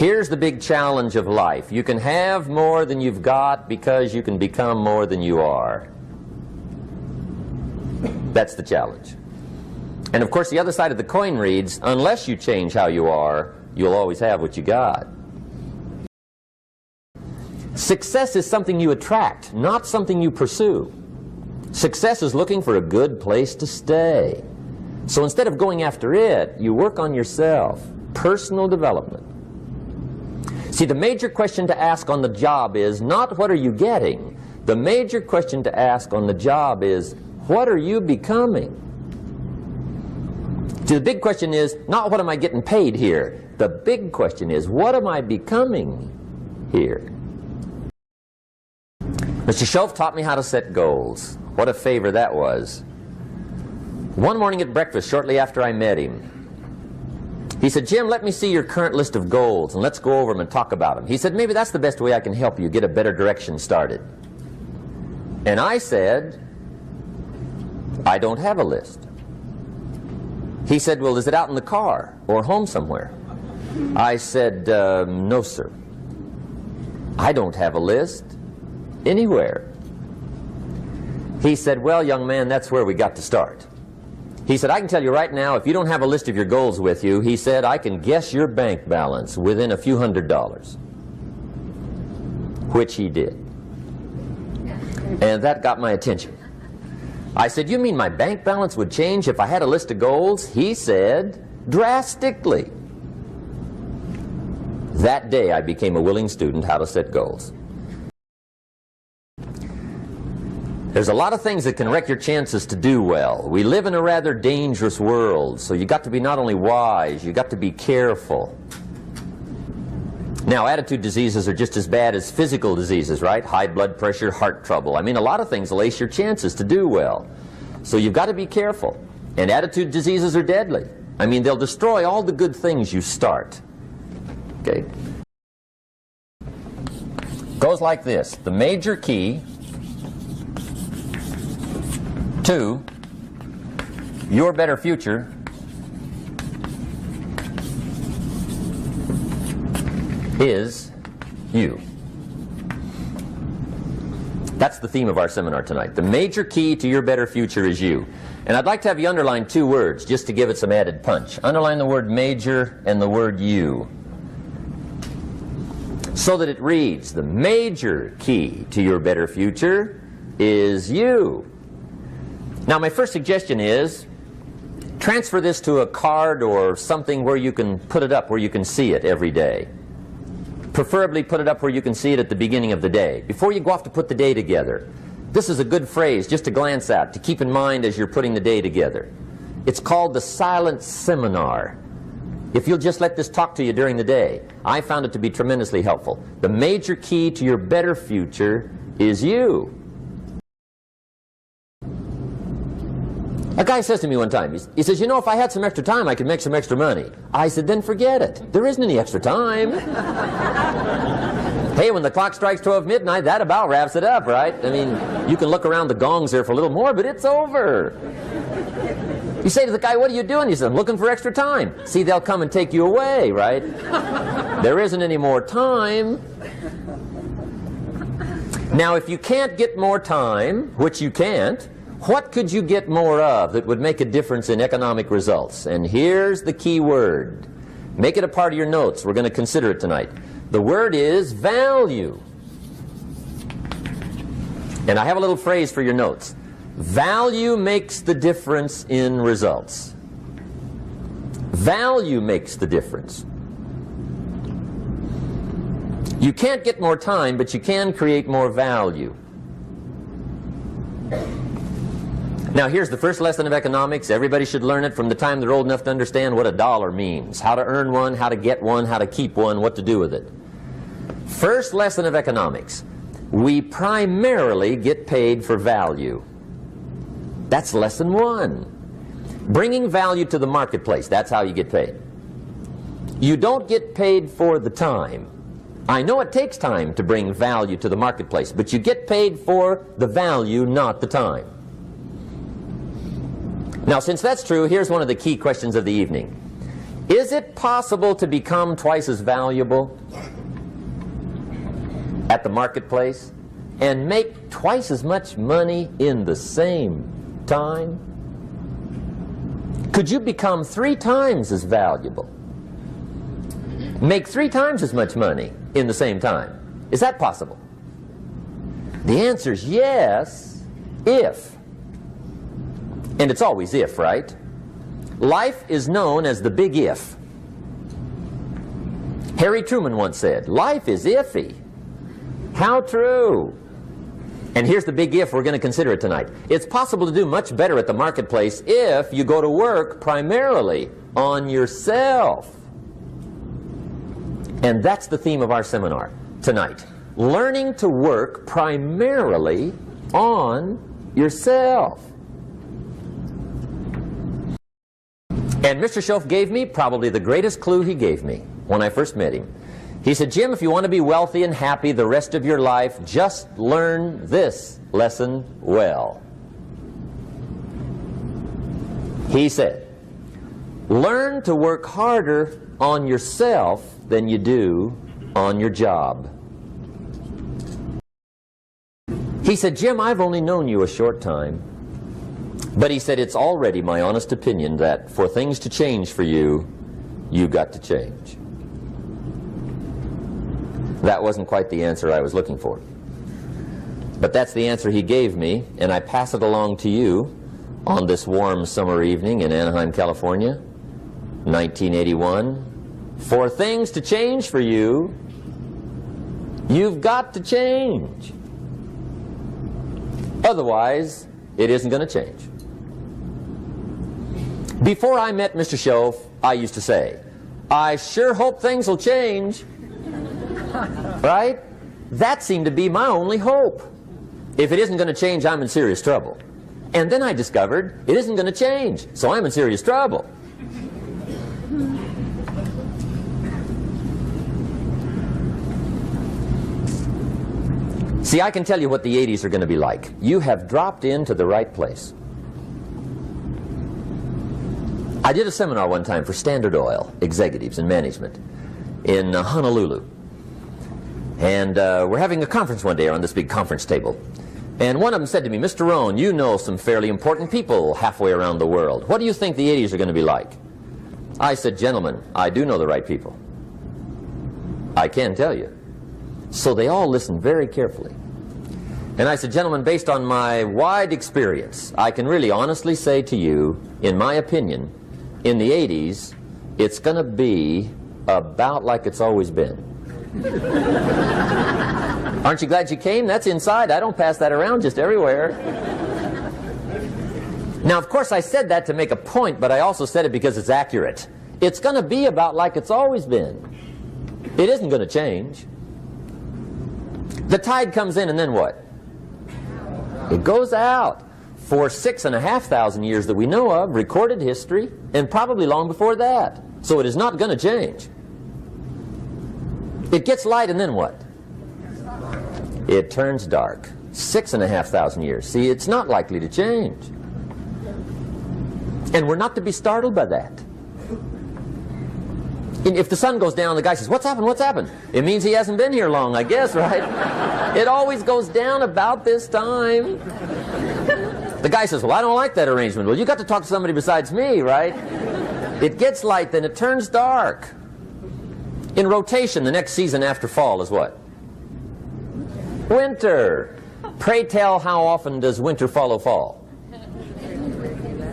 Here's the big challenge of life. You can have more than you've got because you can become more than you are. That's the challenge. And of course the other side of the coin reads, unless you change how you are, you'll always have what you got. Success is something you attract, not something you pursue. Success is looking for a good place to stay. So instead of going after it, you work on yourself. Personal development. See, the major question to ask on the job is not what are you getting. The major question to ask on the job is what are you becoming? See, the big question is not what am I getting paid here. The big question is what am I becoming here? Mr. Schultz taught me how to set goals. What a favor that was. One morning at breakfast, shortly after I met him, he said, Jim, let me see your current list of goals and let's go over them and talk about them. He said, maybe that's the best way I can help you get a better direction started. And I said, I don't have a list. He said, well, is it out in the car or home somewhere? I said, no, sir. I don't have a list anywhere. He said, well, young man, that's where we got to start. He said, I can tell you right now, if you don't have a list of your goals with you, he said, I can guess your bank balance within a few $100s. Which he did. And that got my attention. I said, you mean my bank balance would change if I had a list of goals? He said, drastically. That day I became a willing student how to set goals. There's a lot of things that can wreck your chances to do well. We live in a rather dangerous world, so you got to be not only wise, you got to be careful. Now, attitude diseases are just as bad as physical diseases, right? High blood pressure, heart trouble. I mean, a lot of things will ace your chances to do well. So you've got to be careful. And attitude diseases are deadly. I mean, they'll destroy all the good things you start. Okay? Goes like this. The major key to your better future is you. That's the theme of our seminar tonight. The major key to your better future is you. And I'd like to have you underline two words just to give it some added punch. Underline the word major and the word you, so that it reads, the major key to your better future is you. Now, my first suggestion is transfer this to a card or something where you can put it up, where you can see it every day. Preferably put it up where you can see it at the beginning of the day, before you go off to put the day together. This is a good phrase just to glance at, to keep in mind as you're putting the day together. It's called the silent seminar. If you'll just let this talk to you during the day, I found it to be tremendously helpful. The major key to your better future is you. A guy says to me one time, he says, you know, if I had some extra time, I could make some extra money. I said, then forget it. There isn't any extra time. Hey, when the clock strikes 12 midnight, that about wraps it up, right? I mean, you can look around the gongs there for a little more, but it's over. You say to the guy, what are you doing? He says, I'm looking for extra time. See, they'll come and take you away, right? There isn't any more time. Now, if you can't get more time, which you can't, what could you get more of that would make a difference in economic results? And here's the key word. Make it a part of your notes. We're going to consider it tonight. The word is value. And I have a little phrase for your notes. Value makes the difference in results. Value makes the difference. You can't get more time, but you can create more value. Now, here's the first lesson of economics. Everybody should learn it from the time they're old enough to understand what a dollar means, how to earn one, how to get one, how to keep one, what to do with it. First lesson of economics. We primarily get paid for value. That's lesson one. Bringing value to the marketplace, that's how you get paid. You don't get paid for the time. I know it takes time to bring value to the marketplace, but you get paid for the value, not the time. Now, since that's true, here's one of the key questions of the evening. Is it possible to become twice as valuable at the marketplace and make twice as much money in the same time? Could you become 3 times as valuable? Make 3 times as much money in the same time? Is that possible? The answer is yes, if. And it's always if, right? Life is known as the big if. Harry Truman once said, life is iffy. How true. And here's the big if we're going to consider it tonight. It's possible to do much better at the marketplace if you go to work primarily on yourself. And that's the theme of our seminar tonight. Learning to work primarily on yourself. And Mr. Schoaf gave me probably the greatest clue he gave me when I first met him. He said, Jim, if you want to be wealthy and happy the rest of your life, just learn this lesson well. He said, learn to work harder on yourself than you do on your job. He said, Jim, I've only known you a short time. But he said, it's already my honest opinion that for things to change for you, you've got to change. That wasn't quite the answer I was looking for. But that's the answer he gave me, and I pass it along to you on this warm summer evening in Anaheim, California, 1981. For things to change for you, you've got to change. Otherwise, it isn't going to change. Before I met Mr. Schoaf, I used to say, I sure hope things will change. Right? That seemed to be my only hope. If it isn't going to change, I'm in serious trouble. And then I discovered it isn't going to change, so I'm in serious trouble. See, I can tell you what the 80s are going to be like. You have dropped into the right place. I did a seminar one time for Standard Oil executives and management in Honolulu. And we're having a conference one day on this big conference table. And one of them said to me, Mr. Rohn, you know some fairly important people halfway around the world. What do you think the 80s are going to be like? I said, gentlemen, I do know the right people. I can tell you. So they all listened very carefully. And I said, gentlemen, based on my wide experience, I can really honestly say to you, in my opinion, in the 80s, it's going to be about like it's always been. Aren't you glad you came? That's inside. I don't pass that around just everywhere. Now, of course, I said that to make a point, but I also said it because it's accurate. It's going to be about like it's always been. It isn't going to change. The tide comes in, and then what? It goes out. For 6,500 years that we know of, recorded history, and probably long before that. So it is not going to change. It gets light, and then what? It turns dark. 6,500 years. See, it's not likely to change. And we're not to be startled by that. And if the sun goes down, the guy says, what's happened, what's happened? It means he hasn't been here long, I guess, right? It always goes down about this time. The guy says, well, I don't like that arrangement. Well, you got to talk to somebody besides me, right? It gets light, then it turns dark. In rotation, the next season after fall is what? Winter. Pray tell, how often does winter follow fall?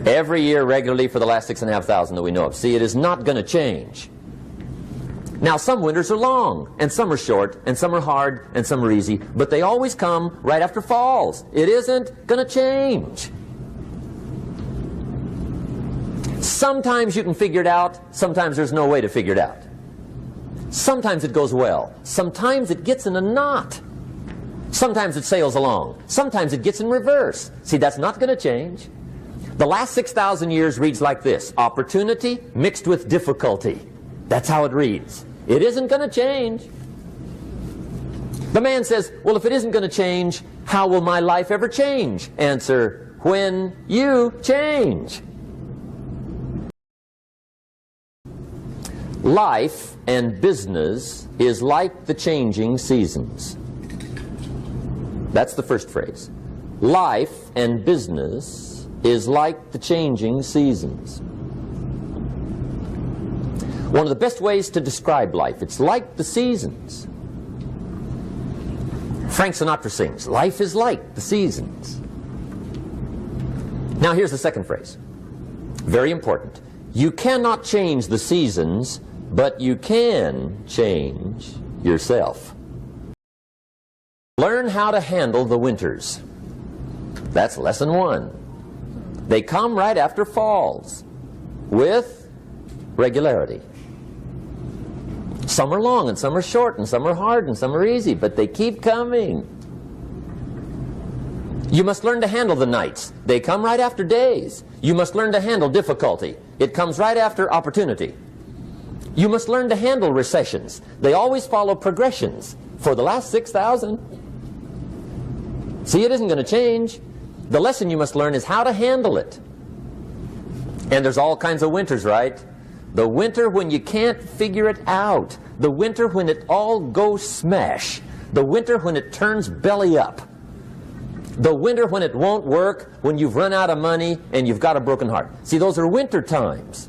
Every year regularly for the last 6,500 that we know of. See, it is not going to change. Now, some winters are long, and some are short, and some are hard, and some are easy, but they always come right after falls. It isn't going to change. Sometimes you can figure it out, sometimes there's no way to figure it out. Sometimes it goes well, sometimes it gets in a knot. Sometimes it sails along, sometimes it gets in reverse. See, that's not going to change. The last 6,000 years reads like this: opportunity mixed with difficulty. That's how it reads. It isn't going to change. The man says, well, if it isn't going to change, how will my life ever change? Answer, when you change. Life and business is like the changing seasons. That's the first phrase. Life and business is like the changing seasons. One of the best ways to describe life, it's like the seasons. Frank Sinatra sings, life is like the seasons. Now here's the second phrase. Very important. You cannot change the seasons, but you can change yourself. Learn how to handle the winters. That's lesson 1. They come right after falls with regularity. Some are long and some are short and some are hard and some are easy, but they keep coming. You must learn to handle the nights. They come right after days. You must learn to handle difficulty. It comes right after opportunity. You must learn to handle recessions. They always follow progressions. For the last 6,000. See, it isn't going to change. The lesson you must learn is how to handle it. And there's all kinds of winters, right? The winter when you can't figure it out. The winter when it all goes smash. The winter when it turns belly up. The winter when it won't work, when you've run out of money and you've got a broken heart. See, those are winter times.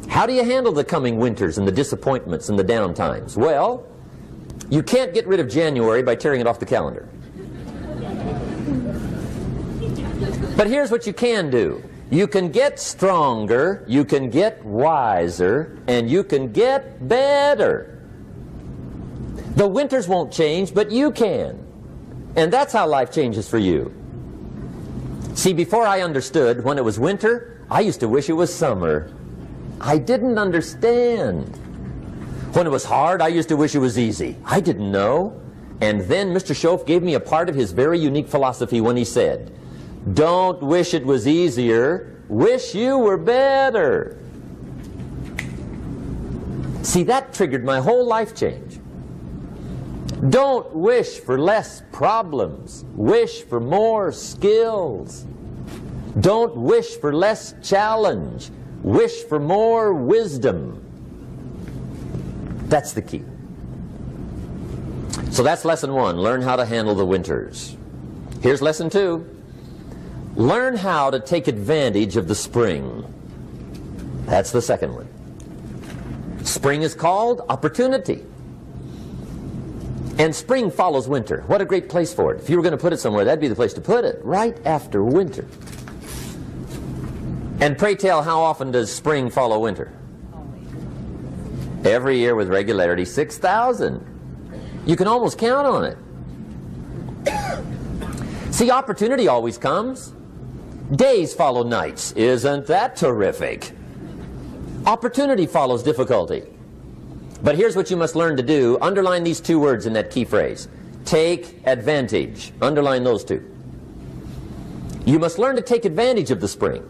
How do you handle the coming winters and the disappointments and the down times? Well, you can't get rid of January by tearing it off the calendar. But here's what you can do. You can get stronger, you can get wiser, and you can get better. The winters won't change, but you can. And that's how life changes for you. See, before I understood, when it was winter, I used to wish it was summer. I didn't understand. When it was hard, I used to wish it was easy. I didn't know. And then Mr. Schoaf gave me a part of his very unique philosophy when he said, don't wish it was easier, wish you were better. See, that triggered my whole life change. Don't wish for less problems, wish for more skills. Don't wish for less challenge, wish for more wisdom. That's the key. So that's lesson 1, learn how to handle the winters. Here's lesson 2. Learn how to take advantage of the spring. That's the second one. Spring is called opportunity. And spring follows winter. What a great place for it. If you were going to put it somewhere, that'd be the place to put it, right after winter. And pray tell, how often does spring follow winter? Every year with regularity, 6,000. You can almost count on it. See, opportunity always comes. Days follow nights. Isn't that terrific? Opportunity follows difficulty. But here's what you must learn to do. Underline these 2 words in that key phrase. Take advantage. Underline those 2. You must learn to take advantage of the spring.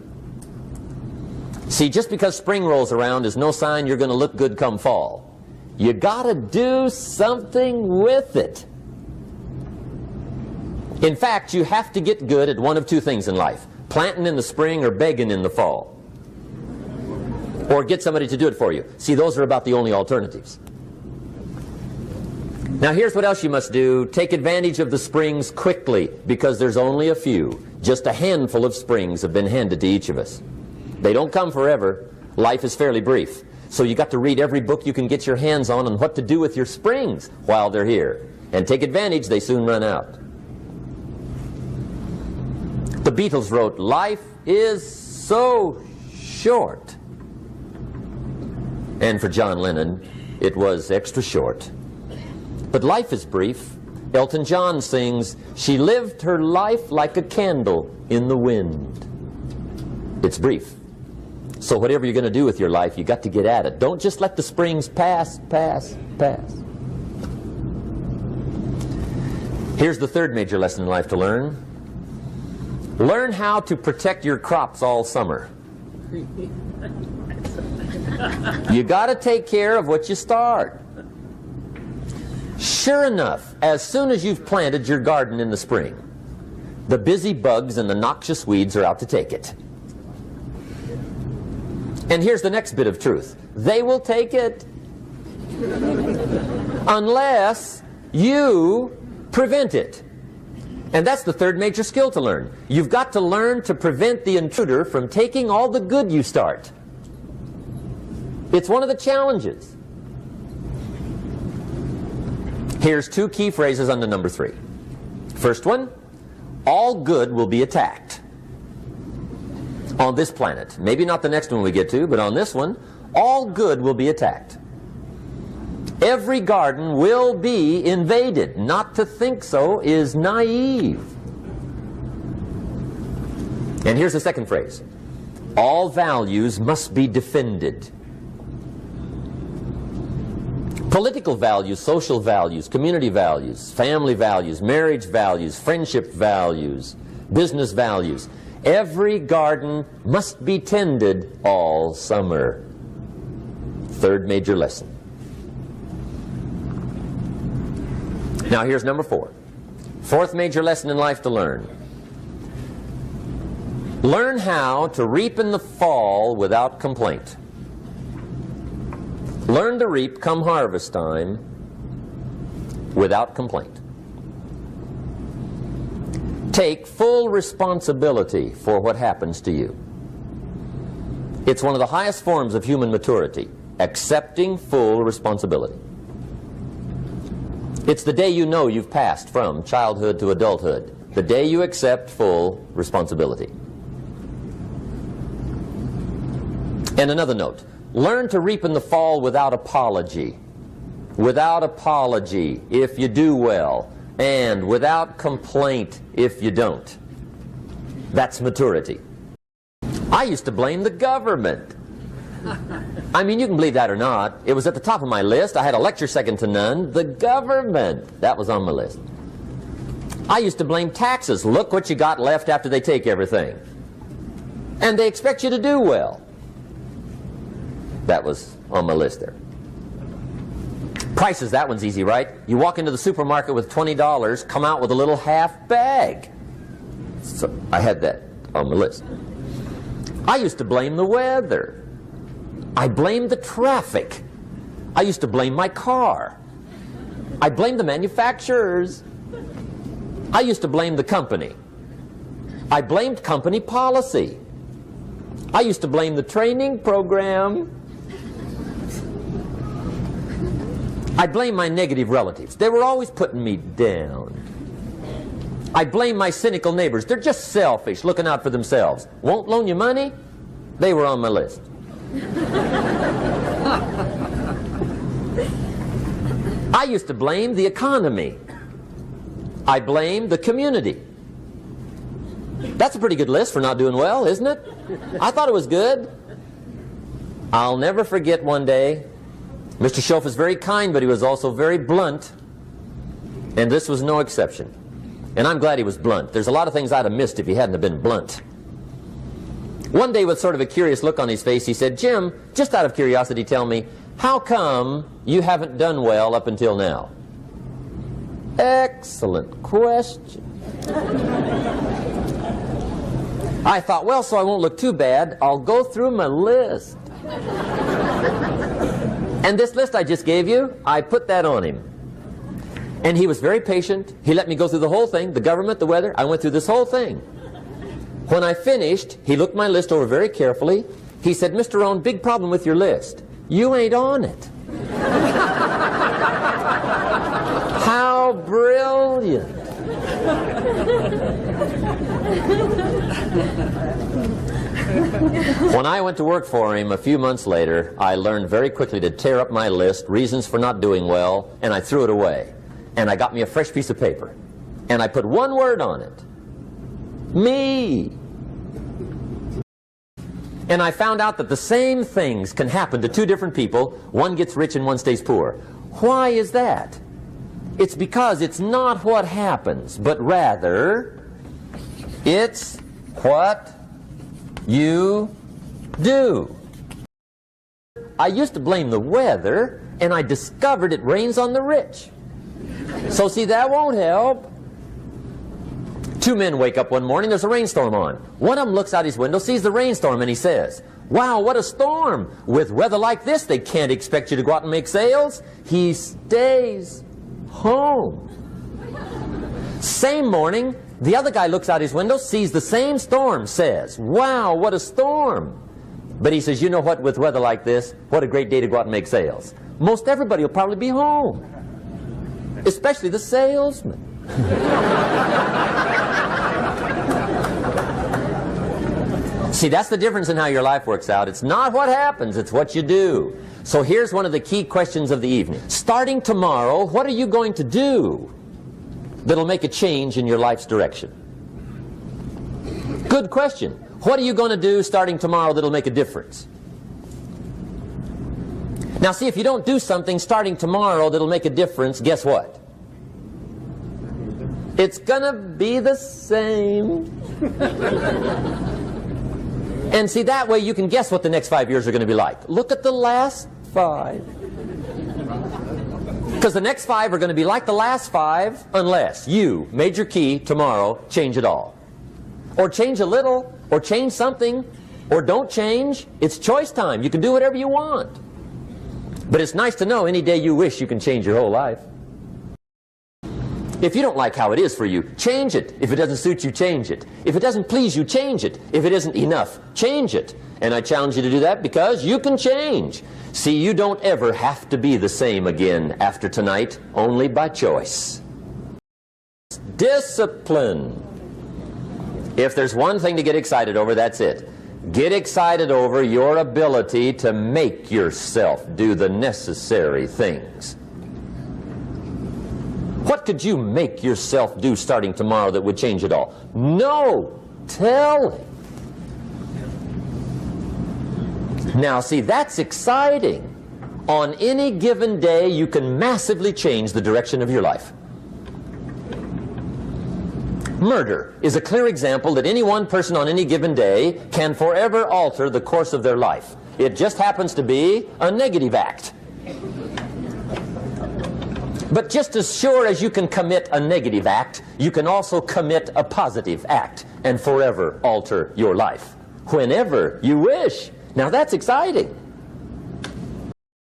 See, just because spring rolls around is no sign you're going to look good come fall. You got to do something with it. In fact, you have to get good at one of 2 things in life. Planting in the spring or begging in the fall. Or get somebody to do it for you. See, those are about the only alternatives. Now here's what else you must do. Take advantage of the springs quickly, because there's only a few. Just a handful of springs have been handed to each of us. They don't come forever. Life is fairly brief. So you got to read every book you can get your hands on what to do with your springs while they're here. And take advantage, they soon run out. The Beatles wrote, life is so short. And for John Lennon, it was extra short. But life is brief. Elton John sings, she lived her life like a candle in the wind. It's brief. So whatever you're going to do with your life, you got to get at it. Don't just let the springs pass. Here's the third major lesson in life to learn. Learn how to protect your crops all summer. You got to take care of what you start. Sure enough, as soon as you've planted your garden in the spring, the busy bugs and the noxious weeds are out to take it. And here's the next bit of truth. They will take it unless you prevent it. And that's the third major skill to learn. You've got to learn to prevent the intruder from taking all the good you start. It's one of the challenges. Here's two key phrases under number 3. First one, all good will be attacked. On this planet. Maybe not the next one we get to, but on this one, all good will be attacked. Every garden will be invaded. Not to think so is naive. And here's the second phrase. All values must be defended. Political values, social values, community values, family values, marriage values, friendship values, business values. Every garden must be tended all summer. Third major lesson. Now here's number 4. Fourth major lesson in life to learn. Learn how to reap in the fall without complaint. Learn to reap come harvest time without complaint. Take full responsibility for what happens to you. It's one of the highest forms of human maturity, accepting full responsibility. It's the day you know you've passed from childhood to adulthood, the day you accept full responsibility. And another note, learn to reap in the fall without apology. Without apology if you do well, and without complaint if you don't. That's maturity. I used to blame the government. I mean, you can believe that or not. It was at the top of my list. I had a lecture second to none. The government. That was on my list. I used to blame taxes. Look what you got left after they take everything. And they expect you to do well. That was on my list there. Prices, that one's easy, right? You walk into the supermarket with $20, come out with a little half bag. So I had that on my list. I used to blame the weather. I blamed the traffic. I used to blame my car. I blamed the manufacturers. I used to blame the company. I blamed company policy. I used to blame the training program. I blame my negative relatives. They were always putting me down. I blame my cynical neighbors. They're just selfish, looking out for themselves. Won't loan you money? They were on my list. I used to blame the economy. I blamed the community. That's a pretty good list for not doing well, isn't it? I thought it was good. I'll never forget one day, Mr. Schoaf was very kind, but he was also very blunt, and this was no exception. And I'm glad he was blunt. There's a lot of things I'd have missed if he hadn't have been blunt. One day, with sort of a curious look on his face, he said, "Jim, just out of curiosity, tell me, how come you haven't done well up until now?" Excellent question. I thought, well, so I won't look too bad, I'll go through my list. And this list I just gave you, I put that on him. And he was very patient. He let me go through the whole thing, the government, the weather. I went through this whole thing. When I finished, he looked my list over very carefully. He said, "Mr. Rohn, big problem with your list. You ain't on it." How brilliant. When I went to work for him a few months later, I learned very quickly to tear up my list, reasons for not doing well, and I threw it away. And I got me a fresh piece of paper. And I put one word on it. Me. And I found out that the same things can happen to two different people. One gets rich and one stays poor. Why is that? It's because it's not what happens, but rather it's what you do. I used to blame the weather, and I discovered it rains on the rich. So see, that won't help. Two men wake up one morning, there's a rainstorm on. One of them looks out his window, sees the rainstorm, and he says, Wow, what a storm. With weather like this, they can't expect you to go out and make sales. He stays home. Same morning, the other guy looks out his window, sees the same storm, says, wow, what a storm. But he says, you know what, with weather like this, what a great day to go out and make sales. Most everybody will probably be home, especially the salesman. See, that's the difference in how your life works out. It's not what happens, it's what you do. So here's one of the key questions of the evening. Starting tomorrow, what are you going to do that'll make a change in your life's direction? Good question. What are you going to do starting tomorrow that'll make a difference? Now see, if you don't do something starting tomorrow that'll make a difference, guess what? It's going to be the same. And see, that way you can guess what the next 5 years are going to be like. Look at the last 5. Because the next 5 are going to be like the last 5 unless you, major key, tomorrow, change it all. Or change a little, or change something, or don't change. It's choice time. You can do whatever you want. But it's nice to know any day you wish you can change your whole life. If you don't like how it is for you, change it. If it doesn't suit you, change it. If it doesn't please you, change it. If it isn't enough, change it. And I challenge you to do that because you can change. See, you don't ever have to be the same again after tonight, only by choice. Discipline. If there's one thing to get excited over, that's it. Get excited over your ability to make yourself do the necessary things. What could you make yourself do starting tomorrow that would change it all? No telling. Now see, that's exciting. On any given day, you can massively change the direction of your life. Murder is a clear example that any one person on any given day can forever alter the course of their life. It just happens to be a negative act. But just as sure as you can commit a negative act, you can also commit a positive act and forever alter your life whenever you wish. Now that's exciting.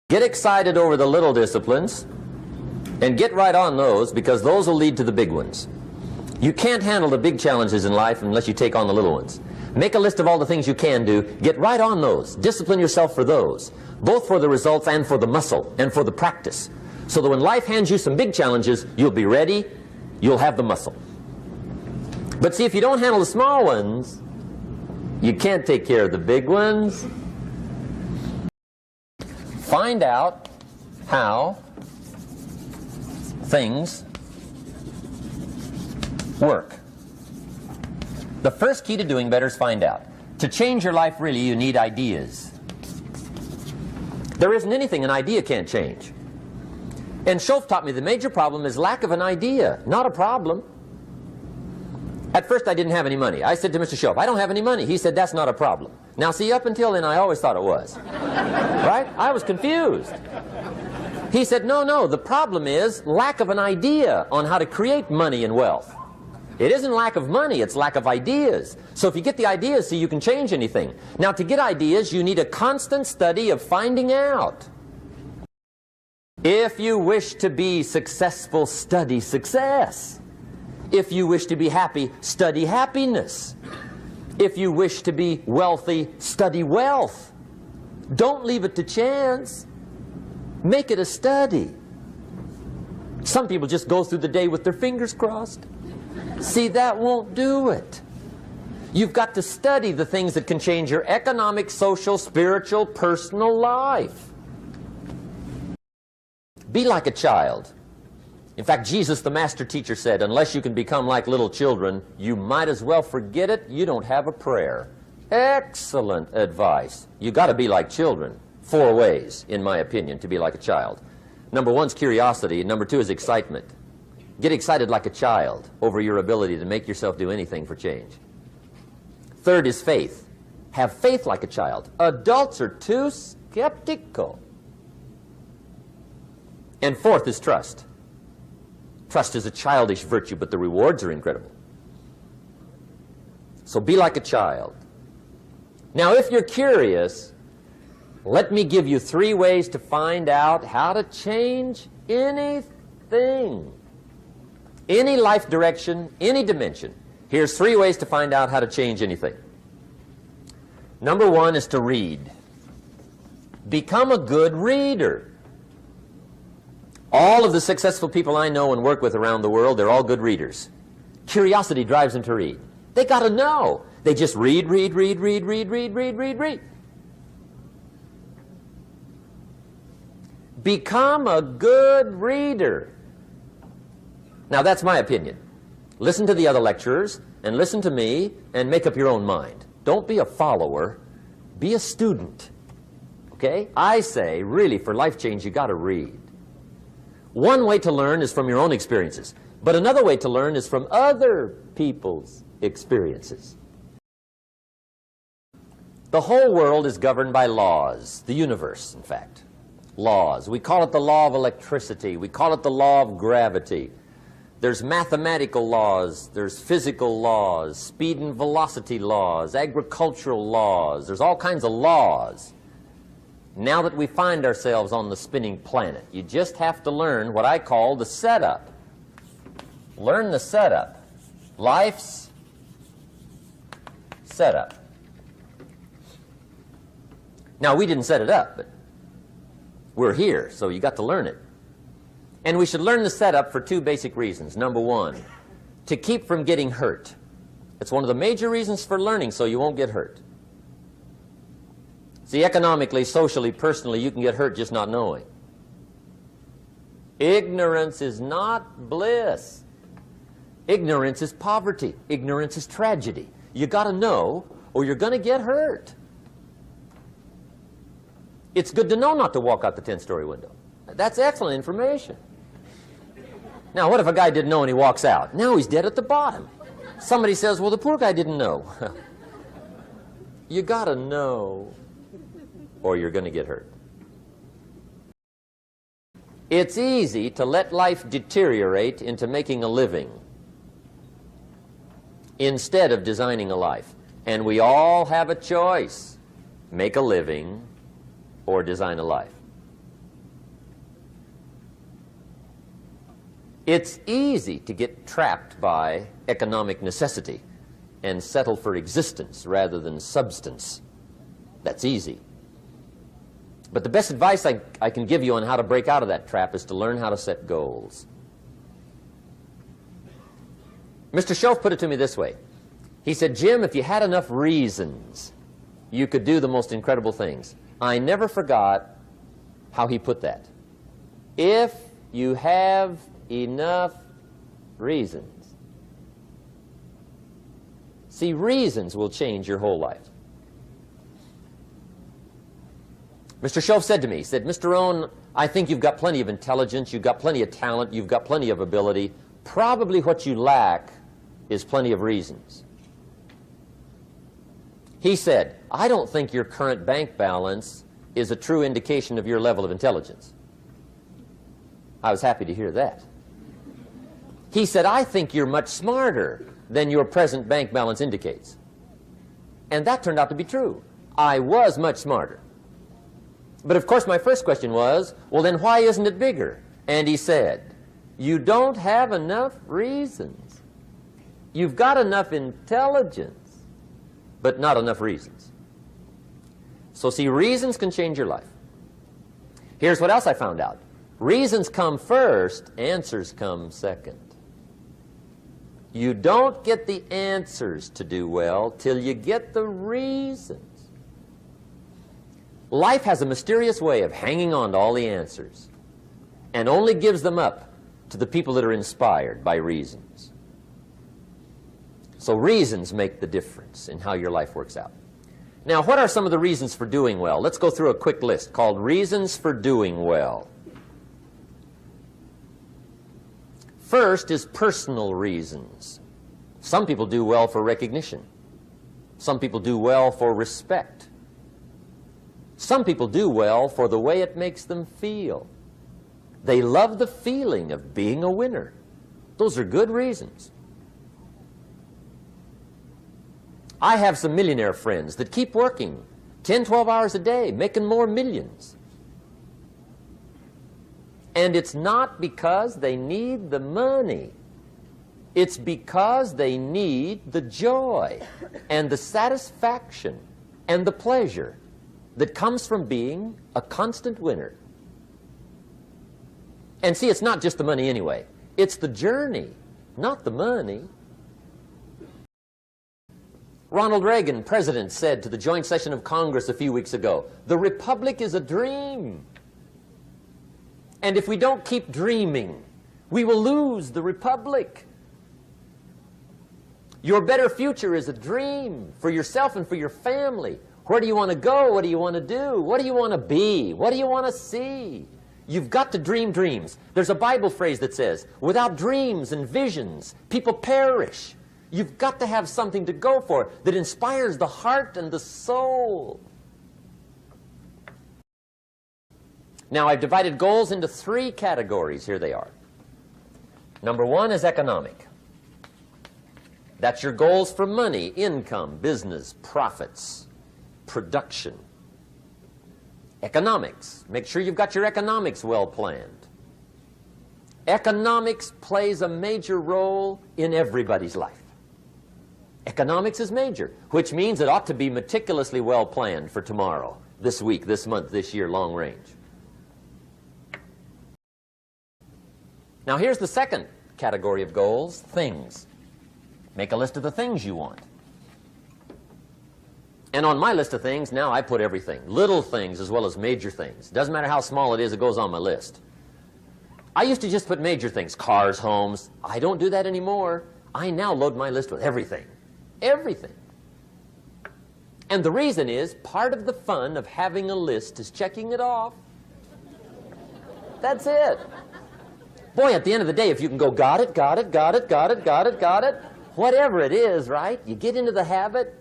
Get excited over the little disciplines and get right on those, because those will lead to the big ones. You can't handle the big challenges in life unless you take on the little ones. Make a list of all the things you can do. Get right on those. Discipline yourself for those, both for the results and for the muscle and for the practice. So that when life hands you some big challenges, you'll be ready, you'll have the muscle. But see, if you don't handle the small ones, you can't take care of the big ones. Find out how things work. The first key to doing better is find out. To change your life, really, you need ideas. There isn't anything an idea can't change. And Schoaf taught me the major problem is lack of an idea, not a problem. At first I didn't have any money. I said to Mr. Schoaf, I don't have any money. He said, that's not a problem. Now see, up until then I always thought it was. Right? I was confused. He said, no, the problem is lack of an idea on how to create money and wealth. It isn't lack of money, it's lack of ideas. So if you get the ideas, see, you can change anything. Now to get ideas, you need a constant study of finding out. If you wish to be successful, study success. If you wish to be happy, study happiness. If you wish to be wealthy, study wealth. Don't leave it to chance. Make it a study. Some people just go through the day with their fingers crossed. See, that won't do it. You've got to study the things that can change your economic, social, spiritual, personal life. Be like a child. In fact, Jesus, the master teacher, said, unless you can become like little children, you might as well forget it. You don't have a prayer. Excellent advice. You got to be like children. 4 ways, in my opinion, to be like a child. Number 1 is curiosity. Number 2 is excitement. Get excited like a child over your ability to make yourself do anything for change. 3rd is faith. Have faith like a child. Adults are too skeptical. And 4th is trust. Trust is a childish virtue, but the rewards are incredible. So be like a child. Now, if you're curious, let me give you 3 ways to find out how to change anything. Any life direction, any dimension. Here's 3 ways to find out how to change anything. Number 1 is to read. Become a good reader. All of the successful people I know and work with around the world, they're all good readers. Curiosity drives them to read. They got to know. They just read. Become a good reader. Now, that's my opinion. Listen to the other lecturers and listen to me and make up your own mind. Don't be a follower. Be a student. Okay? I say, really, for life change, you got to read. One way to learn is from your own experiences, but another way to learn is from other people's experiences. The whole world is governed by laws, the universe, in fact. Laws. We call it the law of electricity. We call it the law of gravity. There's mathematical laws, there's physical laws, speed and velocity laws, agricultural laws. There's all kinds of laws. Now that we find ourselves on the spinning planet, you just have to learn what I call the setup. Learn the setup. Life's setup. Now, we didn't set it up, but we're here, so you got to learn it. And we should learn the setup for 2 basic reasons. Number 1, to keep from getting hurt. It's one of the major reasons for learning, so you won't get hurt. See, economically, socially, personally, you can get hurt just not knowing. Ignorance is not bliss. Ignorance is poverty. Ignorance is tragedy. You got to know, or you're going to get hurt. It's good to know not to walk out the 10-story window. That's excellent information. Now, what if a guy didn't know and he walks out? Now he's dead at the bottom. Somebody says, well, the poor guy didn't know. You got to know, or you're going to get hurt. It's easy to let life deteriorate into making a living instead of designing a life. And we all have a choice. Make a living or design a life. It's easy to get trapped by economic necessity and settle for existence rather than substance. That's easy. But the best advice I can give you on how to break out of that trap is to learn how to set goals. Mr. Shelf put it to me this way. He said, Jim, if you had enough reasons, you could do the most incredible things. I never forgot how he put that. If you have enough reasons. See, reasons will change your whole life. Mr. Shelf said to me, he said, Mr. Rohn, I think you've got plenty of intelligence, you've got plenty of talent, you've got plenty of ability. Probably what you lack is plenty of reasons. He said, I don't think your current bank balance is a true indication of your level of intelligence. I was happy to hear that. He said, I think you're much smarter than your present bank balance indicates. And that turned out to be true. I was much smarter. But of course my first question was, well then why isn't it bigger? And he said, you don't have enough reasons. You've got enough intelligence, but not enough reasons. So see, reasons can change your life. Here's what else I found out. Reasons come first, answers come second. You don't get the answers to do well till you get the reasons. Life has a mysterious way of hanging on to all the answers and only gives them up to the people that are inspired by reasons. So reasons make the difference in how your life works out. Now, what are some of the reasons for doing well? Let's go through a quick list called Reasons for Doing Well. First is personal reasons. Some people do well for recognition. Some people do well for respect. Some people do well for the way it makes them feel. They love the feeling of being a winner. Those are good reasons. I have some millionaire friends that keep working 10, 12 hours a day, making more millions. And it's not because they need the money. It's because they need the joy and the satisfaction and the pleasure that comes from being a constant winner. And see, it's not just the money anyway. It's the journey, not the money. Ronald Reagan, president, said to the joint session of Congress a few weeks ago, "The Republic is a dream. And if we don't keep dreaming, we will lose the Republic. Your better future is a dream for yourself and for your family. Where do you want to go? What do you want to do? What do you want to be? What do you want to see? You've got to dream dreams." There's a Bible phrase that says, "Without dreams and visions, people perish." You've got to have something to go for that inspires the heart and the soul. Now, I've divided goals into 3 categories. Here they are. Number 1 is economic. That's your goals for money, income, business, profits, production. Economics. Make sure you've got your economics well planned. Economics plays a major role in everybody's life. Economics is major, which means it ought to be meticulously well planned for tomorrow, this week, this month, this year, long range. Now here's the second category of goals, things. Make a list of the things you want. And on my list of things, now I put everything. Little things as well as major things. Doesn't matter how small it is, it goes on my list. I used to just put major things, cars, homes. I don't do that anymore. I now load my list with everything. Everything. And the reason is, part of the fun of having a list is checking it off. That's it. Boy, at the end of the day, if you can go, got it, got it, got it, got it, got it, got it, whatever it is, right? You get into the habit.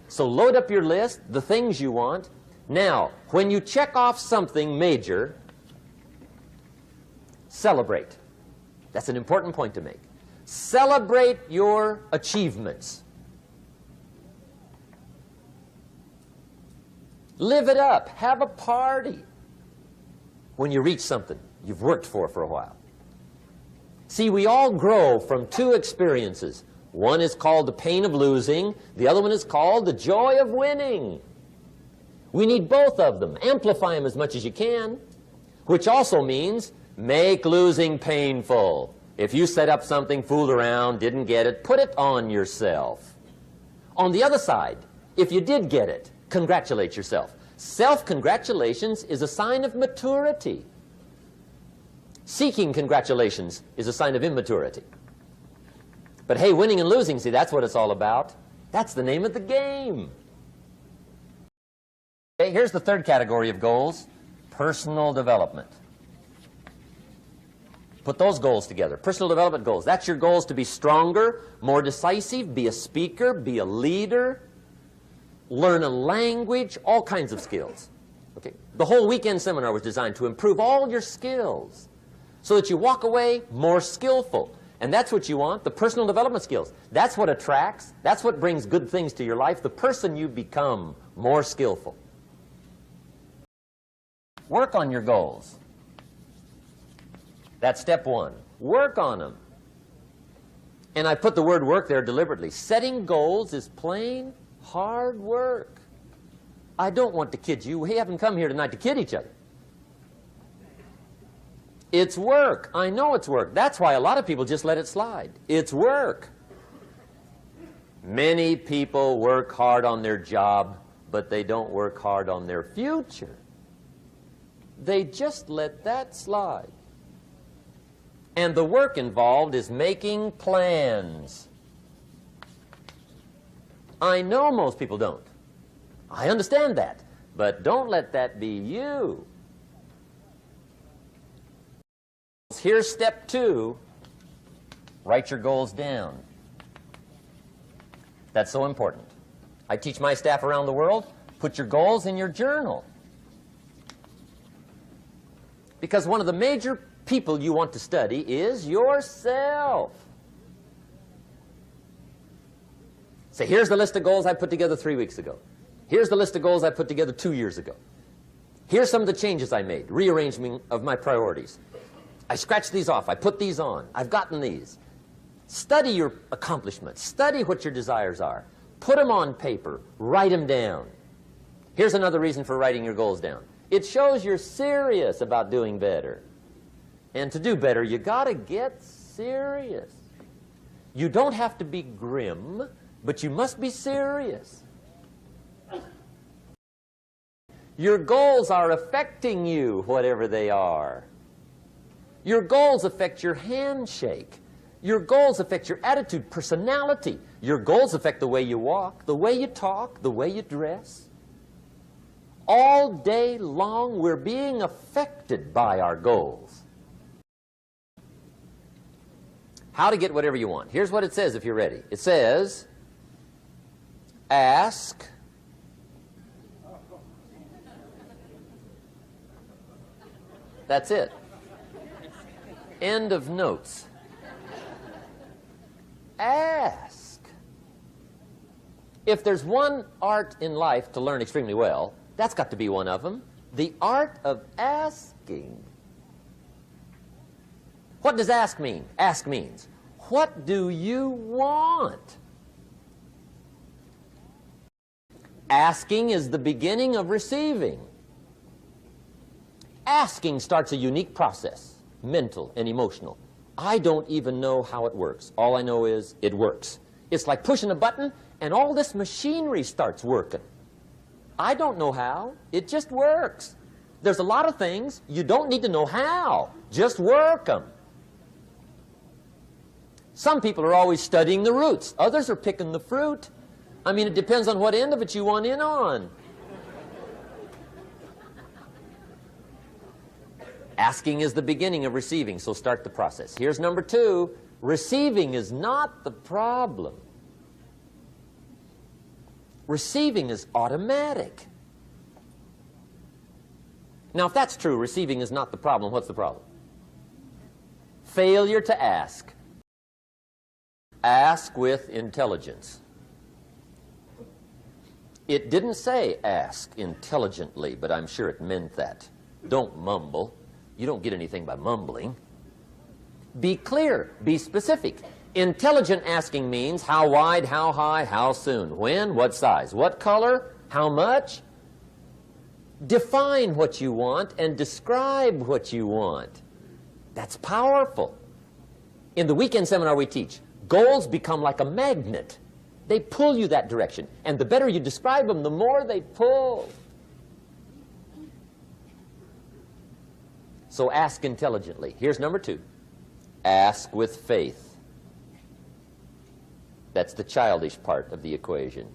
So load up your list, the things you want. Now, when you check off something major, celebrate. That's an important point to make. Celebrate your achievements. Live it up. Have a party when you reach something you've worked for a while. See, we all grow from 2 experiences. One is called the pain of losing. The other one is called the joy of winning. We need both of them. Amplify them as much as you can, which also means make losing painful. If you set up something, fooled around, didn't get it, put it on yourself. On the other side, if you did get it, congratulate yourself. Self-congratulations is a sign of maturity. Seeking congratulations is a sign of immaturity. But hey, winning and losing, see, that's what it's all about. That's the name of the game. Okay, here's the third category of goals, personal development. Put those goals together. Personal development goals. That's your goals to be stronger, more decisive, be a speaker, be a leader, learn a language, all kinds of skills. Okay? The whole weekend seminar was designed to improve all your skills so that you walk away more skillful. And that's what you want, the personal development skills. That's what attracts, that's what brings good things to your life, the person you become more skillful. Work on your goals. That's step 1. Work on them. And I put the word work there deliberately. Setting goals is plain hard work. I don't want to kid you. We haven't come here tonight to kid each other. It's work. I know it's work. That's why a lot of people just let it slide. It's work. Many people work hard on their job, but they don't work hard on their future. They just let that slide. And the work involved is making plans. I know most people don't. I understand that. But don't let that be you. Here's step 2. Write your goals down. That's so important. I teach my staff around the world, put your goals in your journal. Because one of the major people you want to study is yourself. Say, here's the list of goals I put together 3 weeks ago. Here's the list of goals I put together 2 years ago. Here's some of the changes I made, rearrangement of my priorities. I scratched these off. I put these on. I've gotten these. Study your accomplishments. Study what your desires are. Put them on paper. Write them down. Here's another reason for writing your goals down. It shows you're serious about doing better. And to do better, you got to get serious. You don't have to be grim, but you must be serious. Your goals are affecting you, whatever they are. Your goals affect your handshake. Your goals affect your attitude, personality. Your goals affect the way you walk, the way you talk, the way you dress. All day long, we're being affected by our goals. How to get whatever you want. Here's what it says if you're ready. It says, ask. That's it. End of notes. Ask. If there's one art in life to learn extremely well, that's got to be one of them. The art of asking. What does ask mean? Ask means, what do you want? Asking is the beginning of receiving. Asking starts a unique process, mental and emotional. I don't even know how it works. All I know is it works. It's like pushing a button and all this machinery starts working. I don't know how. It just works. There's a lot of things you don't need to know how. Just work them. Some people are always studying the roots. Others are picking the fruit. I mean, it depends on what end of it you want in on. Asking is the beginning of receiving, so start the process. Here's number 2. Receiving is not the problem. Receiving is automatic. Now, if that's true, receiving is not the problem, what's the problem? Failure to ask. Ask with intelligence. It didn't say ask intelligently, but I'm sure it meant that. Don't mumble. You don't get anything by mumbling. Be clear. Be specific. Intelligent asking means how wide, how high, how soon, when, what size, what color, how much. Define what you want and describe what you want. That's powerful. In the weekend seminar we teach, goals become like a magnet. They pull you that direction. And the better you describe them, the more they pull. So ask intelligently. Here's number 2. Ask with faith. That's the childish part of the equation.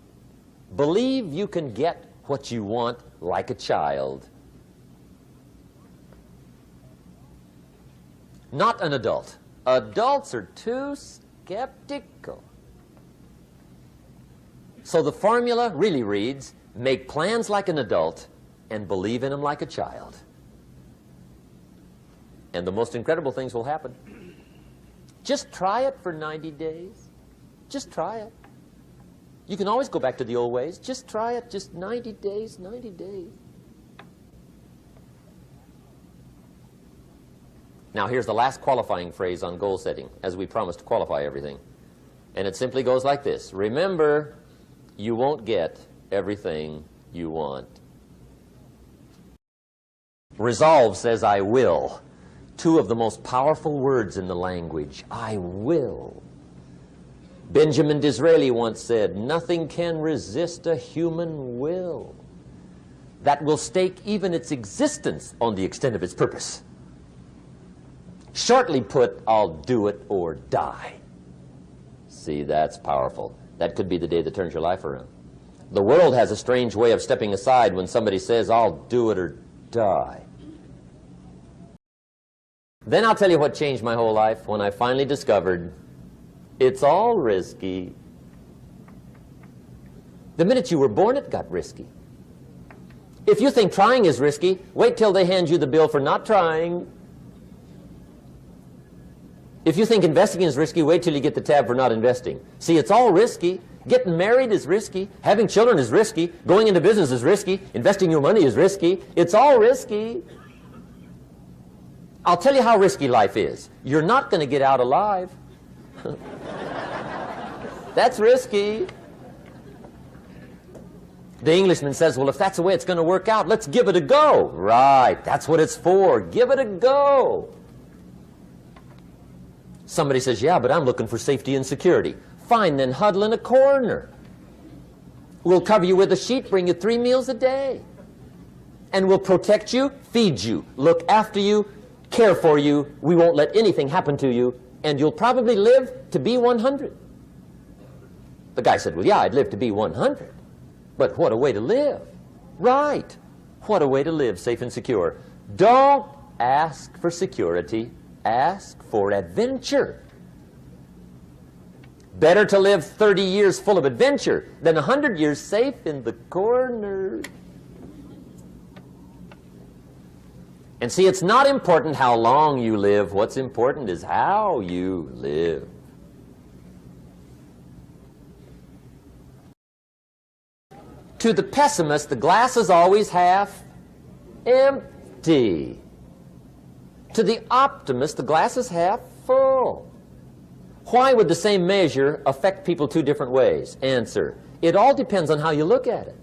Believe you can get what you want like a child. Not an adult. Adults are too skeptical. So the formula really reads, make plans like an adult and believe in them like a child. And the most incredible things will happen. Just try it for 90 days. Just try it. You can always go back to the old ways. Just try it, just 90 days, 90 days. Now here's the last qualifying phrase on goal setting, as we promised to qualify everything. And it simply goes like this. Remember, you won't get everything you want. Resolve says, I will. 2 of the most powerful words in the language. I will. Benjamin Disraeli once said, nothing can resist a human will that will stake even its existence on the extent of its purpose. Shortly put, I'll do it or die. See, that's powerful. That could be the day that turns your life around. The world has a strange way of stepping aside when somebody says, I'll do it or die. Then I'll tell you what changed my whole life when I finally discovered it's all risky. The minute you were born, it got risky. If you think trying is risky, wait till they hand you the bill for not trying. If you think investing is risky, wait till you get the tab for not investing. See, it's all risky Getting married is risky. Having children is risky. Going into business is risky. Investing your money is risky. It's all risky. I'll tell you how risky life is. You're not going to get out alive. That's risky. The Englishman says, well, if that's the way it's going to work out, let's give it a go. Right, that's what it's for. Give it a go. Somebody says, yeah, but I'm looking for safety and security. Fine, then huddle in a corner. We'll cover you with a sheet, bring you 3 meals a day. And we'll protect you, feed you, look after you, care for you. We won't let anything happen to you. And you'll probably live to be 100. The guy said, well, yeah, I'd live to be 100. But what a way to live. Right. What a way to live, safe and secure. Don't ask for security. Ask for adventure. Better to live 30 years full of adventure than 100 years safe in the corner. And see, it's not important how long you live. What's important is how you live. To the pessimist, the glass is always half empty. To the optimist, the glass is half full. Why would the same measure affect people 2 different ways? Answer, it all depends on how you look at it.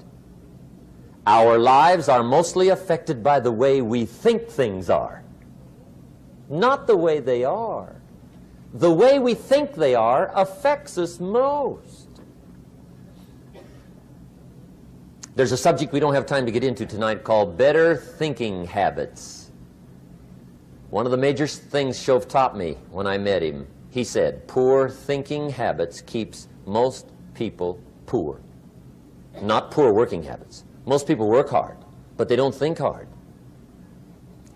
Our lives are mostly affected by the way we think things are, not the way they are. The way we think they are affects us most. There's a subject we don't have time to get into tonight called better thinking habits. One of the major things Shoaff taught me when I met him, he said, poor thinking habits keeps most people poor. Not poor working habits. Most people work hard, but they don't think hard.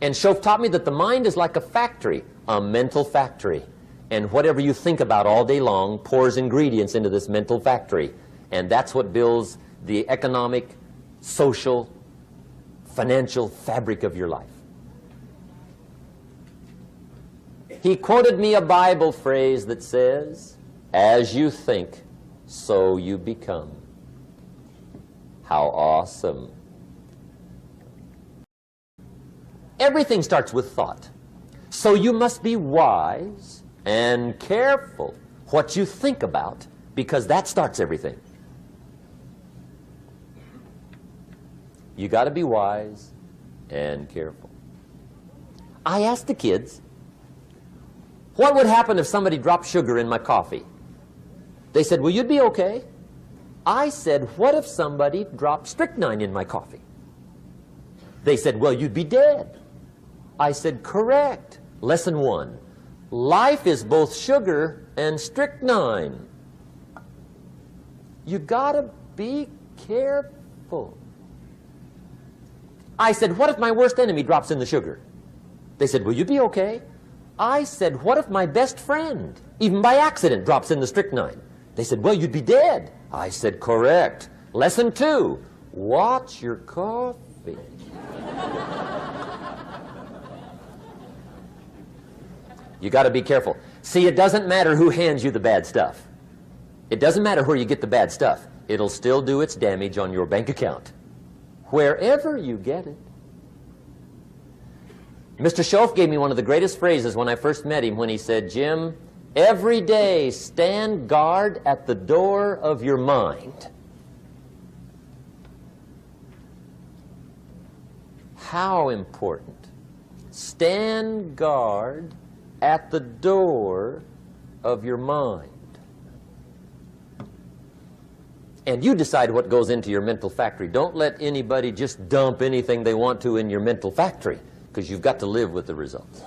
And Shoaff taught me that the mind is like a factory, a mental factory. And whatever you think about all day long pours ingredients into this mental factory. And that's what builds the economic, social, financial fabric of your life. He quoted me a Bible phrase that says, as you think, so you become. How awesome. Everything starts with thought. So you must be wise and careful what you think about, because that starts everything. You got to be wise and careful. I asked the kids, what would happen if somebody dropped sugar in my coffee? They said, well, you'd be okay. I said, what if somebody dropped strychnine in my coffee? They said, well, you'd be dead. I said, correct. Lesson 1. Life is both sugar and strychnine. You gotta be careful. I said, what if my worst enemy drops in the sugar? They said, will you be okay? I said, what if my best friend, even by accident, drops in the strychnine? They said, well, you'd be dead. I said, correct. Lesson 2, watch your coffee. You got to be careful. See, it doesn't matter who hands you the bad stuff. It doesn't matter where you get the bad stuff. It'll still do its damage on your bank account, wherever you get it. Mr. Shoaff gave me one of the greatest phrases when I first met him when he said, Jim, every day stand guard at the door of your mind. How important. Stand guard at the door of your mind. And you decide what goes into your mental factory. Don't let anybody just dump anything they want to in your mental factory, because you've got to live with the results.